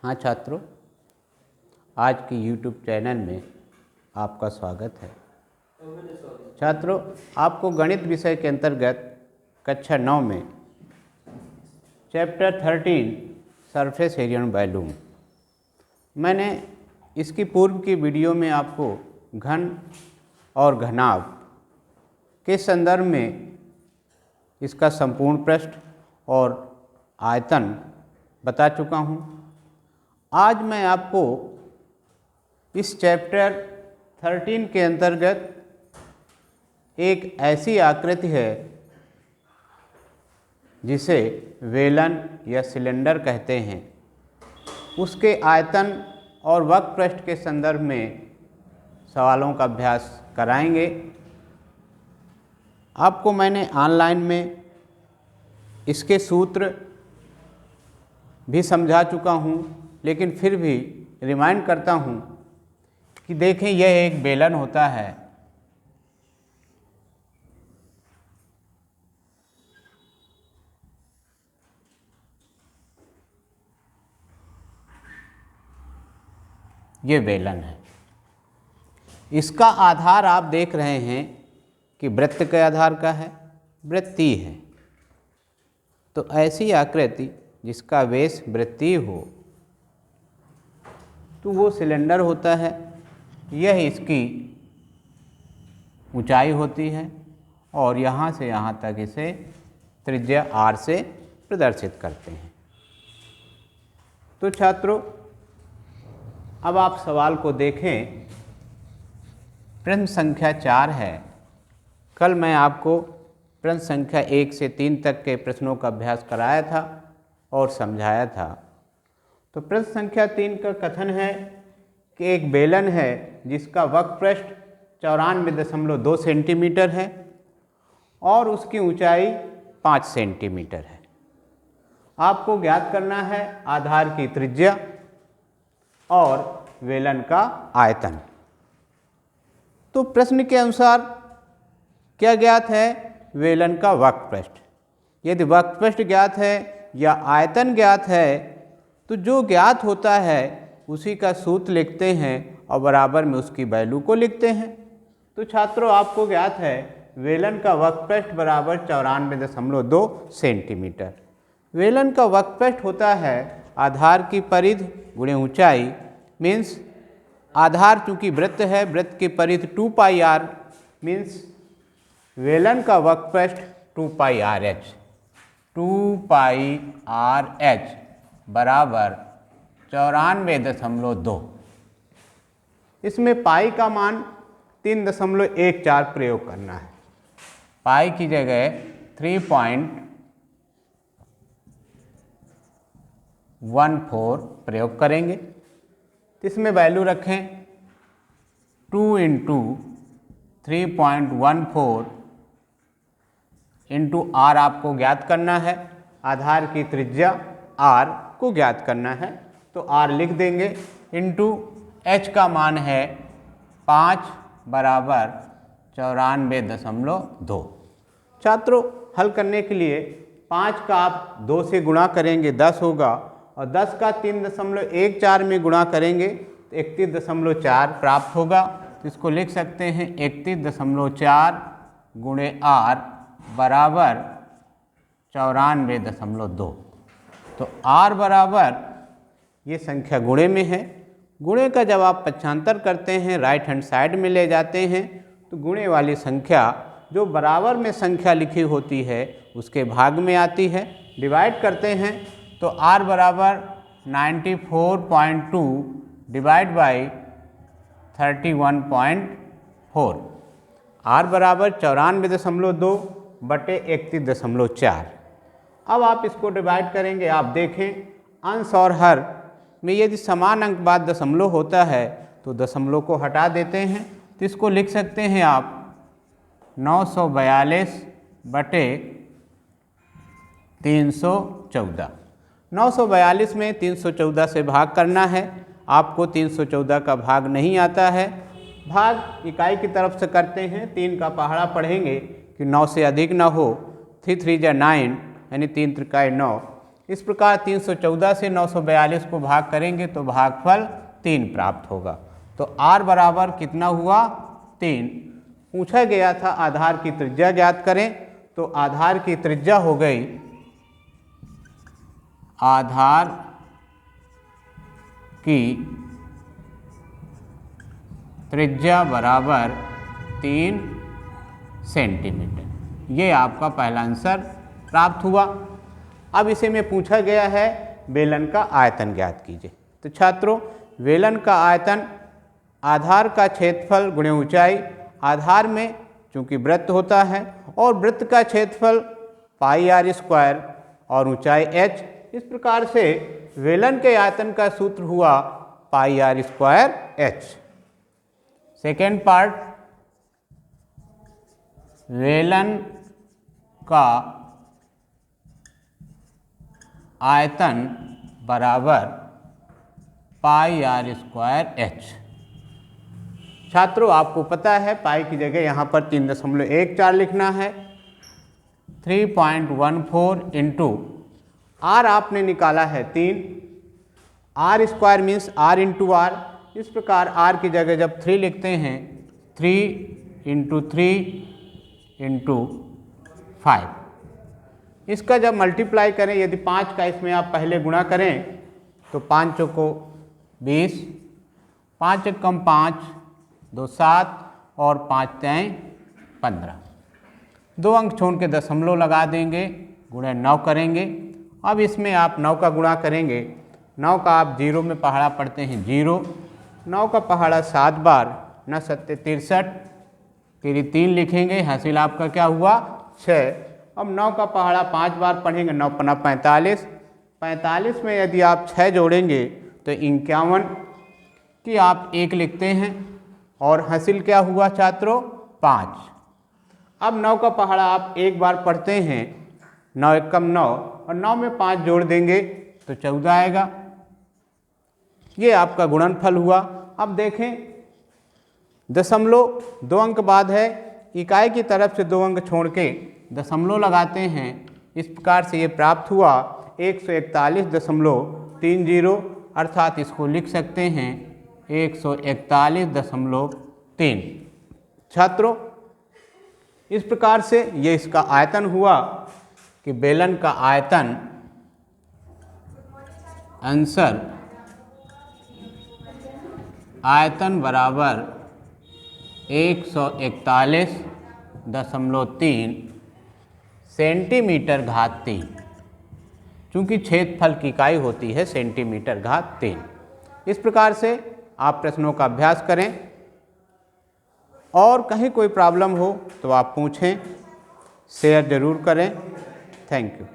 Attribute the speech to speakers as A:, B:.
A: हाँ छात्रों, आज की YouTube चैनल में आपका स्वागत है। छात्रों, आपको गणित विषय के अंतर्गत कक्षा 9 में chapter 13 surface area and volume, मैंने इसकी पूर्व की वीडियो में आपको घन और घनाभ के संदर्भ में इसका संपूर्ण पृष्ठ और आयतन बता चुका हूँ। आज मैं आपको इस चैप्टर 13 के अंतर्गत एक ऐसी आकृति है जिसे वेलन या सिलेंडर कहते हैं, उसके आयतन और वक्रपृष्ठ के संदर्भ में सवालों का अभ्यास कराएंगे। आपको मैंने ऑनलाइन में इसके सूत्र भी समझा चुका हूँ, लेकिन फिर भी रिमाइंड करता हूँ कि देखें, यह एक बेलन होता है। ये बेलन है। इसका आधार आप देख रहे हैं कि वृत्त के आधार का है, वृत्तीय है। तो ऐसी आकृति जिसका वेश वृत्तीय हो तो वो सिलेंडर होता है। यह इसकी ऊंचाई होती है और यहाँ से यहाँ तक इसे त्रिज्या r से प्रदर्शित करते हैं। तो छात्रों, अब आप सवाल को देखें। प्रश्न संख्या 4 है। कल मैं आपको प्रश्न संख्या 1 से 3 तक के प्रश्नों का अभ्यास कराया था और समझाया था। तो प्रश्न संख्या 3 का कथन है कि एक बेलन है जिसका वक्रपृष्ठ 94.2 सेंटीमीटर है और उसकी ऊंचाई 5 सेंटीमीटर है। आपको ज्ञात करना है आधार की त्रिज्या और बेलन का आयतन। तो प्रश्न के अनुसार क्या ज्ञात है? बेलन का वक्रपृष्ठ। यदि वक्रपृष्ठ ज्ञात है या आयतन ज्ञात है तो जो ज्ञात होता है उसी का सूत्र लिखते हैं और बराबर में उसकी वैल्यू को लिखते हैं। तो छात्रों, आपको ज्ञात है बेलन का वक्रपृष्ठ बराबर 94.2 सेंटीमीटर। बेलन का वक्रपृष्ठ होता है आधार की परिधि गुणे ऊंचाई, मीन्स आधार चूंकि वृत्त है, वृत्त की परिधि 2 पाई r, मीन्स बेलन का वक्रपृष्ठ 2 पाई RH। 2 पाई RH बराबर 94.2। इसमें पाई का मान 3.14 प्रयोग करना है। पाई की जगह 3.14 प्रयोग करेंगे। इसमें वैल्यू रखें 2 इंटू 3.14 इंटू r आपको ज्ञात करना है। आधार की त्रिज्या r को ज्ञात करना है तो r लिख देंगे, इंटू h का मान है 5 बराबर 94.2। छात्रों, हल करने के लिए 5 का आप 2 से गुणा करेंगे 10 होगा और 10 का 3.14 में गुणा करेंगे तो 31.4 प्राप्त होगा। तो इसको लिख सकते हैं 31.4 गुणे r बराबर 94.2। तो r बराबर, ये संख्या गुणे में है। गुणे का जब आप पक्षांतर करते हैं, राइट हैंड साइड में ले जाते हैं, तो गुणे वाली संख्या जो बराबर में संख्या लिखी होती है उसके भाग में आती है। डिवाइड करते हैं तो r बराबर 94.2 डिवाइड बाई 31.4, r बराबर 94.2 बटे 31.4। अब आप इसको डिवाइड करेंगे। आप देखें, अंश और हर में यदि समान अंक बाद दशमलव होता है तो दशमलव को हटा देते हैं। तो इसको लिख सकते हैं आप 942 बटे 314। 942 में 314 से भाग करना है। आपको 314 का भाग नहीं आता है। भाग इकाई की तरफ से करते हैं। 3 का पहाड़ा पढ़ेंगे कि 9 से अधिक ना हो। 3 3 जा 9 यानी 3 त्रिकाय 9। इस प्रकार 314 से 942 को भाग करेंगे तो भागफल 3 प्राप्त होगा। तो r बराबर कितना हुआ 3। पूछा गया था आधार की त्रिज्या ज्ञात करें, तो आधार की त्रिज्या हो गई, आधार की त्रिज्या बराबर 3 सेंटीमीटर। ये आपका पहला आंसर प्राप्त हुआ। अब इसे में पूछा गया है बेलन का आयतन ज्ञात कीजिए। तो छात्रों, बेलन का आयतन आधार का क्षेत्रफल गुणे ऊंचाई, आधार में चूंकि वृत्त होता है और वृत्त का क्षेत्रफल पाई आर स्क्वायर और ऊंचाई h, इस प्रकार से बेलन के आयतन का सूत्र हुआ pi r square h। Second part, बेलन का आयतन बराबर पाई आर स्क्वायर h। छात्रों, आपको पता है पाई की जगह यहाँ पर 3.14 लिखना है। 3.14 इंटू आर आपने निकाला है 3, R square means R into R. इस प्रकार आर की जगह जब 3 लिखते हैं, 3 इंटू 3 इंटू 5। इसका जब मल्टीप्लाई करें, यदि 5 का इसमें आप पहले गुणा करें तो 5 चौको 20, 5 एकम 5, 2 7 और 5 3 15। 2 अंक छोड़ के दशमलव लगा देंगे, गुणे 9 करेंगे। अब इसमें आप 9 का गुणा करेंगे, 9 का आप 0 में पहाड़ा पढ़ते हैं 0, 9 का पहाड़ा 7 बार, 9 7 63, तेरी 3 लिखेंगे, हासिल आपका क्या हुआ 6। अब 9 का पहाड़ा 5 बार पढ़ेंगे, 9 पन्ना 45, 45 में यदि आप 6 जोड़ेंगे तो 51 की आप 1 लिखते हैं और हासिल क्या हुआ छात्रों 5। अब 9 का पहाड़ा आप 1 बार पढ़ते हैं, 9 एकम 9 और 9 में 5 जोड़ देंगे तो 14 आएगा। ये आपका गुणनफल हुआ। अब देखें, दशमलव 2 अंक बाद है, इकाई की तरफ से 2 अंक छोड़ के दशमलव लगाते हैं। इस प्रकार से ये प्राप्त हुआ 141.30, अर्थात इसको लिख सकते हैं 141.3। छात्रों, इस प्रकार से ये इसका आयतन हुआ कि बेलन का आयतन आंसर आयतन बराबर 141.3 सेंटीमीटर घात 3, चूँकि क्षेत्रफल की इकाई होती है सेंटीमीटर घात 3। इस प्रकार से आप प्रश्नों का अभ्यास करें और कहीं कोई प्रॉब्लम हो तो आप पूछें, शेयर ज़रूर करें। Thank you.